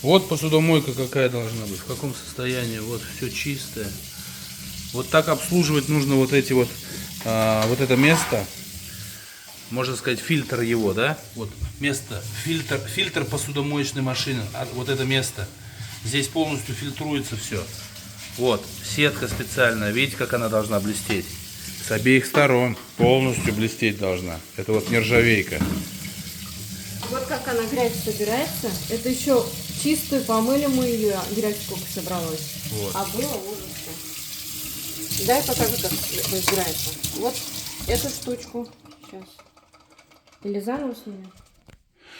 Вот посудомойка какая должна быть, в каком состоянии. Вот все чистое. Вот так обслуживать нужно вот эти вот, вот это место. Можно сказать, фильтр его, да? Вот место, фильтр посудомоечной машины. Вот это место. Здесь полностью фильтруется все. Вот, сетка специальная. Видите, как она должна блестеть? С обеих сторон. Полностью блестеть должна. Это вот нержавейка. Вот как она грязь собирается. Это еще чистую помыли мы ее. Грязь сколько собралась. Вот. А было ужасно. Дай покажу, как разбирается. Вот эту штучку. Сейчас. Или заново снимем?